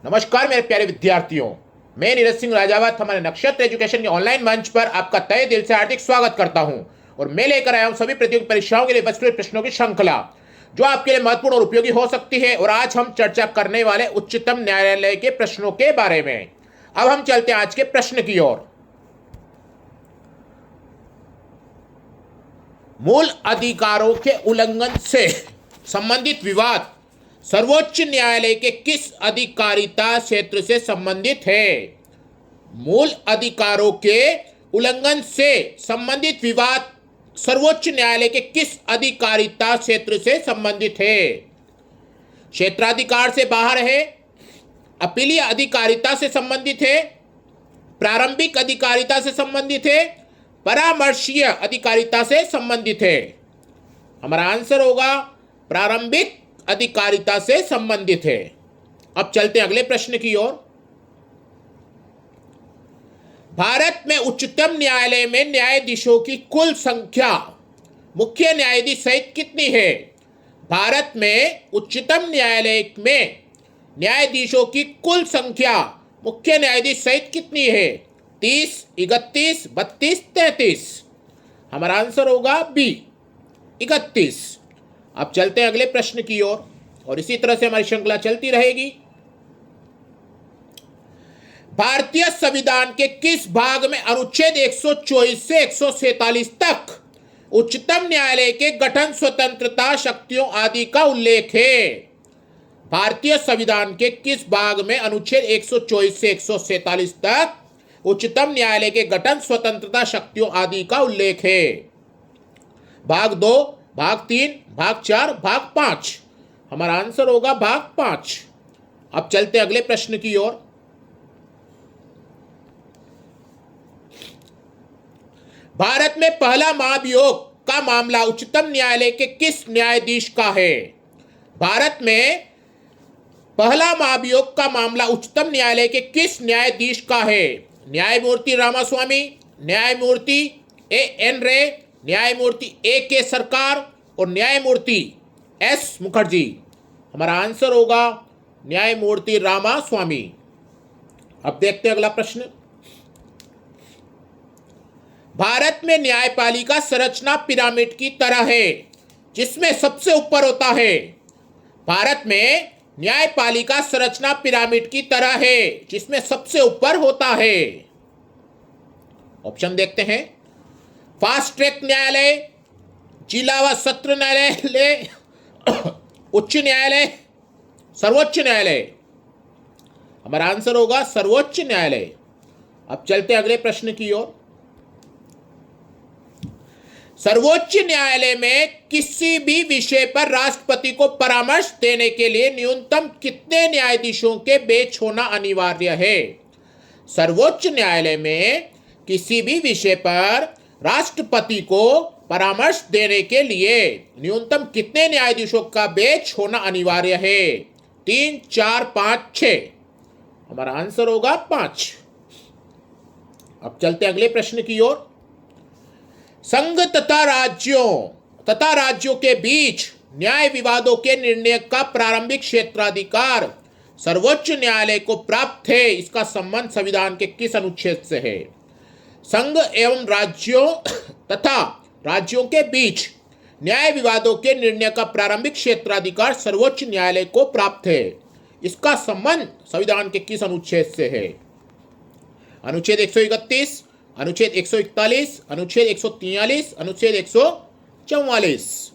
नमस्कार मेरे प्यारे विद्यार्थियों, मैं नीरज सिंह राजावत हमारे नक्षत्र एजुकेशन के ऑनलाइन मंच पर आपका तहे दिल से हार्दिक स्वागत करता हूं। और मैं लेकर आया हूं सभी प्रतियोगी परीक्षाओं के लिए बचे हुए प्रश्नों की श्रृंखला, जो आपके लिए महत्वपूर्ण और उपयोगी हो सकती है। और आज हम चर्चा करने वाले उच्चतम न्यायालय के प्रश्नों के बारे में। अब हम चलते हैं आज के प्रश्न की ओर। मूल अधिकारों के उल्लंघन से संबंधित विवाद सर्वोच्च न्यायालय के किस अधिकारिता क्षेत्र से संबंधित है? मूल अधिकारों के उल्लंघन से संबंधित विवाद सर्वोच्च न्यायालय के किस अधिकारिता क्षेत्र से संबंधित है? क्षेत्राधिकार से बाहर है, अपीलीय अधिकारिता से संबंधित है, प्रारंभिक अधिकारिता से संबंधित है, परामर्शीय अधिकारिता से संबंधित है। हमारा आंसर होगा प्रारंभिक अधिकारिता से संबंधित है। अब चलते हैं अगले प्रश्न की ओर। भारत में उच्चतम न्यायालय में न्यायाधीशों की कुल संख्या मुख्य न्यायाधीश सहित कितनी है? भारत में उच्चतम न्यायालय में न्यायाधीशों की कुल संख्या मुख्य न्यायाधीश सहित कितनी है? 30, 31, 32, 33। हमारा आंसर होगा बी, 31। अब चलते हैं अगले प्रश्न की ओर और इसी तरह से हमारी श्रृंखला चलती रहेगी। भारतीय संविधान के किस भाग में अनुच्छेद 124 से 147 तक उच्चतम न्यायालय के गठन, स्वतंत्रता, शक्तियों आदि का उल्लेख है? भारतीय संविधान के किस भाग में अनुच्छेद 124 से 147 तक उच्चतम न्यायालय के गठन, स्वतंत्रता, शक्तियों आदि का उल्लेख है? भाग 2, भाग 3, भाग 4, भाग 5। हमारा आंसर होगा भाग 5। अब चलते अगले प्रश्न की ओर। भारत में पहला महाभियोग का मामला उच्चतम न्यायालय के किस न्यायाधीश का है? भारत में पहला महाभियोग का मामला उच्चतम न्यायालय के किस न्यायाधीश का है? न्यायमूर्ति रामास्वामी, न्यायमूर्ति A.N. रे, न्यायमूर्ति A.K. सरकार और न्यायमूर्ति S. मुखर्जी। हमारा आंसर होगा न्यायमूर्ति रामास्वामी। अब देखते हैं अगला प्रश्न। भारत में न्यायपालिका संरचना पिरामिड की तरह है, जिसमें सबसे ऊपर होता है। भारत में न्यायपालिका संरचना पिरामिड की तरह है, जिसमें सबसे ऊपर होता है। ऑप्शन देखते हैं। फास्ट ट्रैक न्यायालय, जिला व सत्र न्यायालय, उच्च न्यायालय, सर्वोच्च न्यायालय। हमारा आंसर होगा सर्वोच्च न्यायालय। अब चलते हैं अगले प्रश्न की ओर। सर्वोच्च न्यायालय में किसी भी विषय पर राष्ट्रपति को परामर्श देने के लिए न्यूनतम कितने न्यायाधीशों के बेंच होना अनिवार्य है? सर्वोच्च न्यायालय में किसी भी विषय पर राष्ट्रपति को परामर्श देने के लिए न्यूनतम कितने न्यायाधीशों का बेंच होना अनिवार्य है? 3, 4, 5, 6। हमारा आंसर होगा 5। अब चलते अगले प्रश्न की ओर। संघ तथा राज्यों के बीच न्याय विवादों के निर्णय का प्रारंभिक क्षेत्राधिकार सर्वोच्च न्यायालय को प्राप्त है। इसका संबंध संविधान के किस अनुच्छेद से है? संघ एवं राज्यों तथा राज्यों के बीच न्याय विवादों के निर्णय का प्रारंभिक क्षेत्राधिकार सर्वोच्च न्यायालय को प्राप्त है। इसका संबंध संविधान के किस अनुच्छेद से है? अनुच्छेद 131, अनुच्छेद 141, अनुच्छेद 143, अनुच्छेद 144।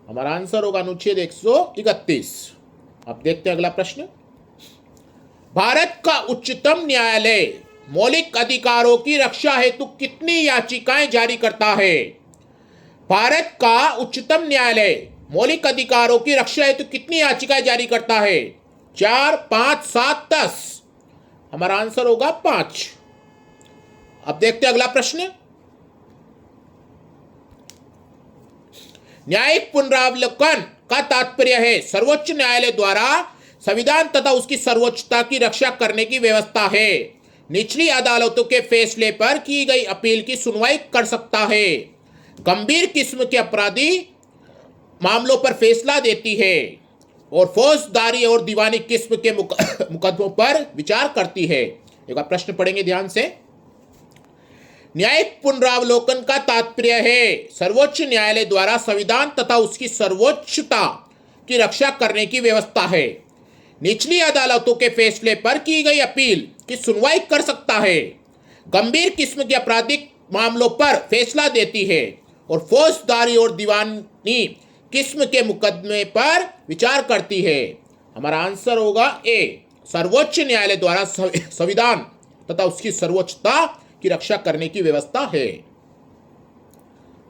हमारा आंसर होगा अनुच्छेद 131। अब देखते हैं अगला प्रश्न। भारत का उच्चतम न्यायालय मौलिक अधिकारों की रक्षा हेतु कितनी याचिकाएं जारी करता है? भारत का उच्चतम न्यायालय मौलिक अधिकारों की रक्षा हेतु कितनी याचिकाएं जारी करता है? 4, 5, 7, 10। हमारा आंसर होगा 5। अब देखते हैं अगला प्रश्न। न्यायिक पुनरावलोकन का तात्पर्य है सर्वोच्च न्यायालय द्वारा संविधान तथा उसकी सर्वोच्चता की रक्षा करने की व्यवस्था है। निचली अदालतों के फैसले पर की गई अपील की सुनवाई कर सकता है। गंभीर किस्म के अपराधी मामलों पर फैसला देती है। और फौजदारी और दीवानी किस्म के मुकदमों पर विचार करती है। एक बार प्रश्न पढ़ेंगे ध्यान से। न्यायिक पुनरावलोकन का तात्पर्य है सर्वोच्च न्यायालय द्वारा संविधान तथा उसकी सर्वोच्चता की रक्षा करने की व्यवस्था है। निचली अदालतों के फैसले पर की गई अपील की सुनवाई कर सकता है, गंभीर किस्म के आपराधिक मामलों पर फैसला देती है और फौजदारी और दीवानी किस्म के मुकदमे पर विचार करती है। हमारा आंसर होगा ए, सर्वोच्च न्यायालय द्वारा संविधान तथा उसकी सर्वोच्चता की रक्षा करने की व्यवस्था है।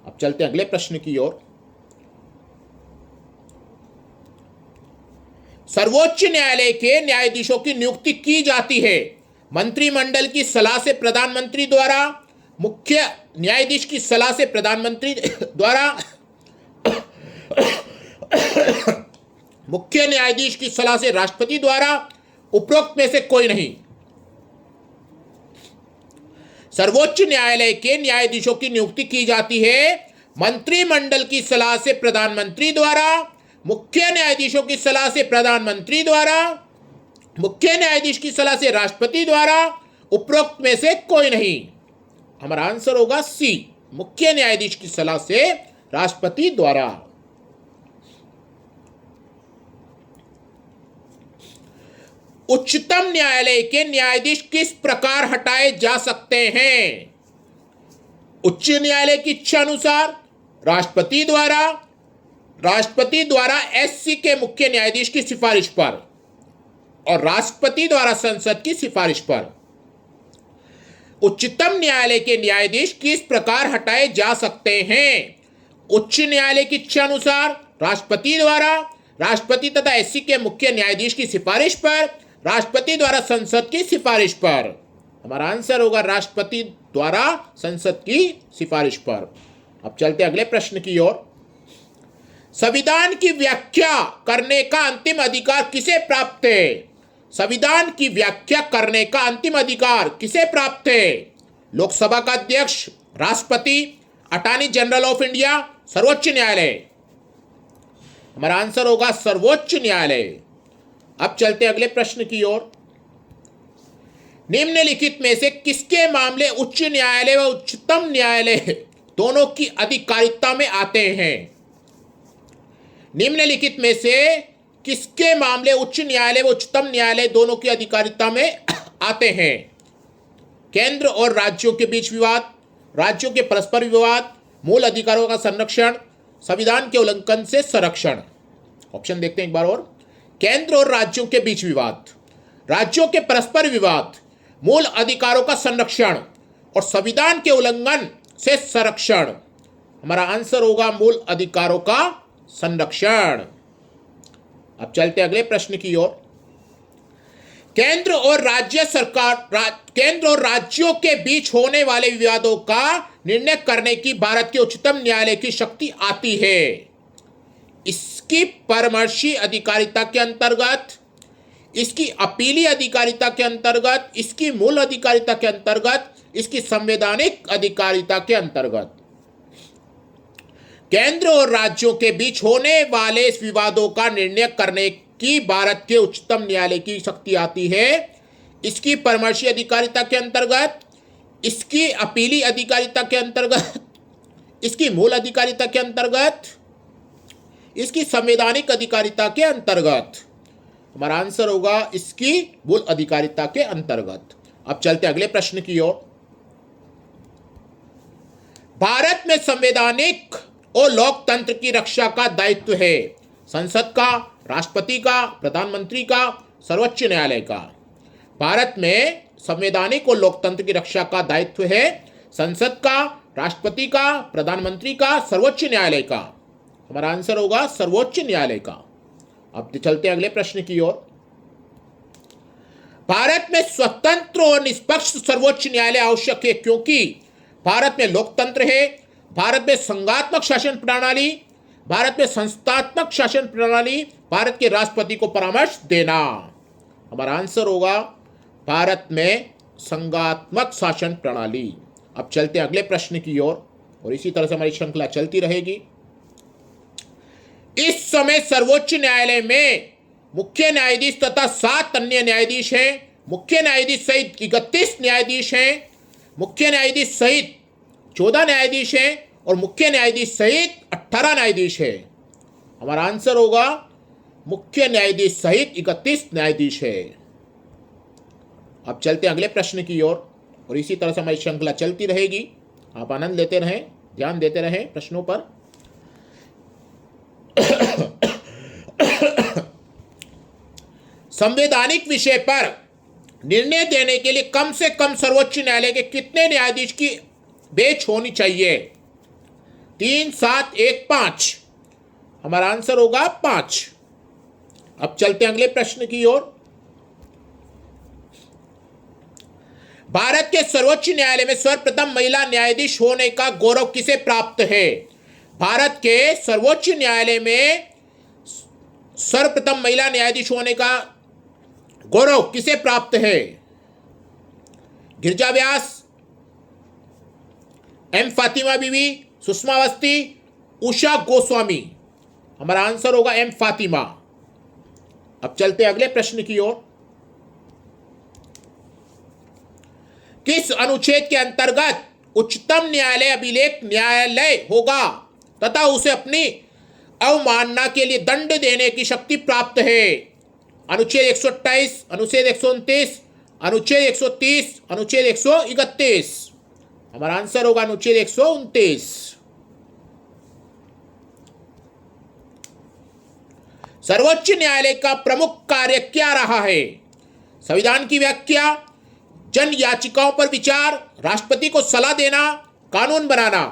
अब चलते हैं अगले प्रश्न की ओर। सर्वोच्च न्यायालय के न्यायाधीशों की नियुक्ति की जाती है मंत्रिमंडल की सलाह से प्रधानमंत्री द्वारा, मुख्य न्यायाधीश की सलाह से प्रधानमंत्री द्वारा, मुख्य न्यायाधीश की सलाह से राष्ट्रपति द्वारा, उपरोक्त में से कोई नहीं। सर्वोच्च न्यायालय के न्यायाधीशों की नियुक्ति की जाती है मंत्रिमंडल की सलाह से प्रधानमंत्री द्वारा, मुख्य न्यायाधीशों की सलाह से प्रधानमंत्री द्वारा, मुख्य न्यायाधीश की सलाह से राष्ट्रपति द्वारा, उपरोक्त में से कोई नहीं। हमारा आंसर होगा सी, मुख्य न्यायाधीश की सलाह से राष्ट्रपति द्वारा। उच्चतम न्यायालय के न्यायाधीश किस प्रकार हटाए जा सकते हैं? उच्च न्यायालय की इच्छा अनुसार, राष्ट्रपति द्वारा एससी के मुख्य न्यायाधीश की सिफारिश पर और राष्ट्रपति द्वारा संसद की सिफारिश पर। उच्चतम न्यायालय के न्यायाधीश किस प्रकार हटाए जा सकते हैं? उच्च न्यायालय की इच्छा अनुसार, राष्ट्रपति द्वारा, राष्ट्रपति तथा एससी के मुख्य न्यायाधीश की सिफारिश पर, राष्ट्रपति द्वारा संसद की सिफारिश पर। हमारा आंसर होगा राष्ट्रपति द्वारा संसद की सिफारिश पर। अब चलते अगले प्रश्न की ओर। संविधान की व्याख्या करने का अंतिम अधिकार किसे प्राप्त है? संविधान की व्याख्या करने का अंतिम अधिकार किसे प्राप्त है? लोकसभा का अध्यक्ष, राष्ट्रपति, अटॉर्नी जनरल ऑफ इंडिया, सर्वोच्च न्यायालय। हमारा आंसर होगा सर्वोच्च न्यायालय। अब चलते अगले प्रश्न की ओर। निम्नलिखित में से किसके मामले उच्च न्यायालय व उच्चतम न्यायालय दोनों की अधिकारिता में आते हैं? निम्नलिखित में से किसके मामले उच्च न्यायालय व उच्चतम न्यायालय दोनों की अधिकारिता में आते हैं? केंद्र और राज्यों के बीच विवाद, राज्यों के परस्पर विवाद, मूल अधिकारों का संरक्षण, संविधान के उल्लंघन से संरक्षण। ऑप्शन देखते हैं एक बार और। केंद्र और राज्यों के बीच विवाद, राज्यों के परस्पर विवाद, मूल अधिकारों का संरक्षण और संविधान के उल्लंघन से संरक्षण। हमारा आंसर होगा मूल अधिकारों का संरक्षण। अब चलते अगले प्रश्न की ओर। केंद्र और राज्यों के बीच होने वाले विवादों का निर्णय करने की भारत के उच्चतम न्यायालय की शक्ति आती है इसकी परामर्शी अधिकारिता के अंतर्गत, इसकी अपीली अधिकारिता के अंतर्गत, इसकी मूल अधिकारिता के अंतर्गत, इसकी संवैधानिक अधिकारिता के अंतर्गत। केंद्र और राज्यों के बीच होने वाले इस विवादों का निर्णय करने की भारत के उच्चतम न्यायालय की शक्ति आती है इसकी परामर्शी अधिकारिता के अंतर्गत, इसकी अपीली अधिकारिता के अंतर्गत, इसकी मूल अधिकारिता के अंतर्गत, इसकी संवैधानिक अधिकारिता के अंतर्गत। हमारा आंसर होगा इसकी मूल अधिकारिता के अंतर्गत। अब चलते अगले प्रश्न की ओर। भारत में संवैधानिक और लोकतंत्र की रक्षा का दायित्व है संसद का, राष्ट्रपति का, प्रधानमंत्री का, सर्वोच्च न्यायालय का। भारत में संवैधानिक और लोकतंत्र की रक्षा का दायित्व है संसद का, राष्ट्रपति का, प्रधानमंत्री का, सर्वोच्च न्यायालय का। हमारा आंसर होगा सर्वोच्च न्यायालय का। अब चलते हैं अगले प्रश्न की ओर। भारत में स्वतंत्र और निष्पक्ष सर्वोच्च न्यायालय आवश्यक है क्योंकि भारत में लोकतंत्र है, भारत में संघात्मक शासन प्रणाली, भारत में संस्थात्मक शासन प्रणाली, भारत के राष्ट्रपति को परामर्श देना। हमारा आंसर होगा भारत में संघात्मक शासन प्रणाली। अब चलते हैं अगले प्रश्न की ओर और इसी तरह से हमारी श्रृंखला चलती रहेगी। इस समय सर्वोच्च न्यायालय में मुख्य न्यायाधीश तथा 7 अन्य न्यायाधीश हैं। मुख्य न्यायाधीश सहित 31 न्यायाधीश हैं। मुख्य न्यायाधीश सहित 14 न्यायाधीश हैं और मुख्य न्यायाधीश सहित 18 न्यायाधीश हैं। हमारा आंसर होगा मुख्य न्यायाधीश सहित 31 न्यायाधीश है। अब चलते अगले प्रश्न की ओर और इसी तरह से हमारी श्रृंखला चलती रहेगी। आप आनंद लेते रहें, ध्यान देते रहें प्रश्नों पर। संवैधानिक विषय पर निर्णय देने के लिए कम से कम सर्वोच्च न्यायालय के कितने न्यायाधीश की बेंच होनी चाहिए? 3, 7, 1, 5। हमारा आंसर होगा 5। अब चलते अगले प्रश्न की ओर। भारत के सर्वोच्च न्यायालय में सर्वप्रथम महिला न्यायाधीश होने का गौरव किसे प्राप्त है? भारत के सर्वोच्च न्यायालय में सर्वप्रथम महिला न्यायाधीश होने का गौरव किसे प्राप्त है? गिरिजा व्यास, एम फातिमा बीवी, सुषमा अवस्थी, उषा गोस्वामी। हमारा आंसर होगा एम फातिमा। अब चलते अगले प्रश्न की ओर। किस अनुच्छेद के अंतर्गत उच्चतम न्यायालय अभिलेख न्यायालय होगा तथा उसे अपनी अवमानना के लिए दंड देने की शक्ति प्राप्त है? अनुच्छेद 128, अनुच्छेद 129, अनुच्छेद 130, अनुच्छेद 131। हमारा आंसर होगा अनुच्छेद 129। सर्वोच्च न्यायालय का प्रमुख कार्य क्या रहा है? संविधान की व्याख्या, जन याचिकाओं पर विचार, राष्ट्रपति को सलाह देना, कानून बनाना।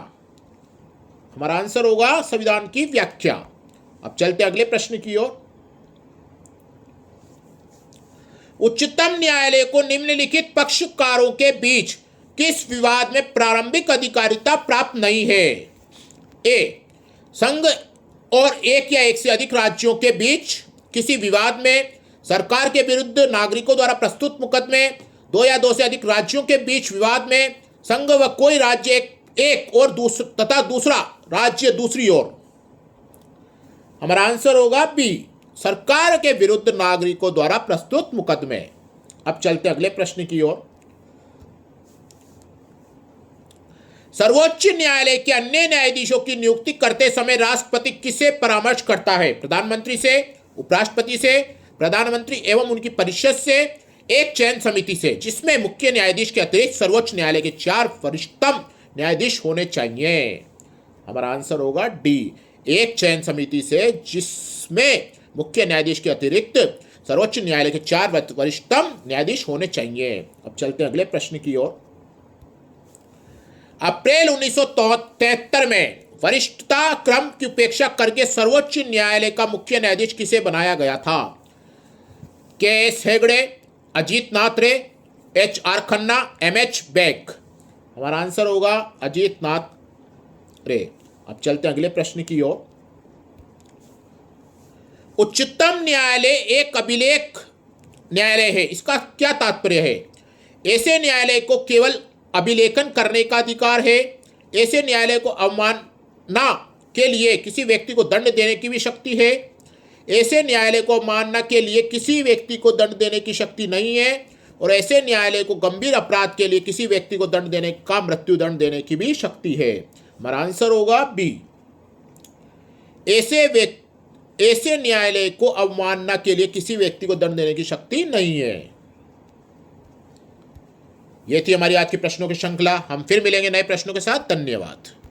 हमारा आंसर होगा संविधान की व्याख्या। अब चलते अगले प्रश्न की ओर। उच्चतम न्यायालय को निम्नलिखित पक्षकारों के बीच किस विवाद में प्रारंभिक अधिकारिता प्राप्त नहीं है? ए, संघ और एक या एक से अधिक राज्यों के बीच किसी विवाद में, सरकार के विरुद्ध नागरिकों द्वारा प्रस्तुत मुकदमे, 2 या 2 से अधिक राज्यों के बीच विवाद में, संघ व कोई राज्य एक और तथा दूसरा राज्य दूसरी ओर। हमारा आंसर होगा बी, सरकार के विरुद्ध नागरिकों द्वारा प्रस्तुत मुकदमे। अब चलते अगले प्रश्न की ओर। सर्वोच्च न्यायालय के अन्य न्यायाधीशों की नियुक्ति करते समय राष्ट्रपति किससे परामर्श करता है? प्रधानमंत्री से, उपराष्ट्रपति से, प्रधानमंत्री एवं उनकी परिषद से, एक चयन समिति से, जिसमें मुख्य न्यायाधीश के अतिरिक्त सर्वोच्च न्यायालय के 4 वरिष्ठतम न्यायाधीश होने चाहिए। हमारा आंसर होगा डी, एक चयन समिति से, जिसमें मुख्य न्यायाधीश के अतिरिक्त सर्वोच्च न्यायालय के 4 वरिष्ठतम न्यायाधीश होने चाहिए। अब चलते हैं अगले प्रश्न की ओर। अप्रैल 1973 में वरिष्ठता क्रम की उपेक्षा करके सर्वोच्च न्यायालय का मुख्य न्यायाधीश किसे बनाया गया था? के S Hegde, Ajit Nath Ray, H R Khanna, M H Beg. हमारा आंसर होगा अजीत नाथ रे। अब चलते हैं अगले प्रश्न की ओर। उच्चतम न्यायालय एक अभिलेख न्यायालय है, इसका क्या तात्पर्य है? ऐसे न्यायालय को केवल अभिलेखन करने का अधिकार है। ऐसे न्यायालय को अवमानना के लिए किसी व्यक्ति को दंड देने की भी शक्ति है। ऐसे न्यायालय को अवमानना के लिए किसी व्यक्ति को दंड देने की शक्ति नहीं है। और ऐसे न्यायालय को गंभीर अपराध के लिए किसी व्यक्ति को दंड देने का मृत्यु दंड देने की भी शक्ति है। हमारा आंसर होगा बी, ऐसे न्यायालय को अवमानना के लिए किसी व्यक्ति को दंड देने की शक्ति नहीं है। यह थी हमारी आज की प्रश्नों की श्रृंखला। हम फिर मिलेंगे नए प्रश्नों के साथ। धन्यवाद।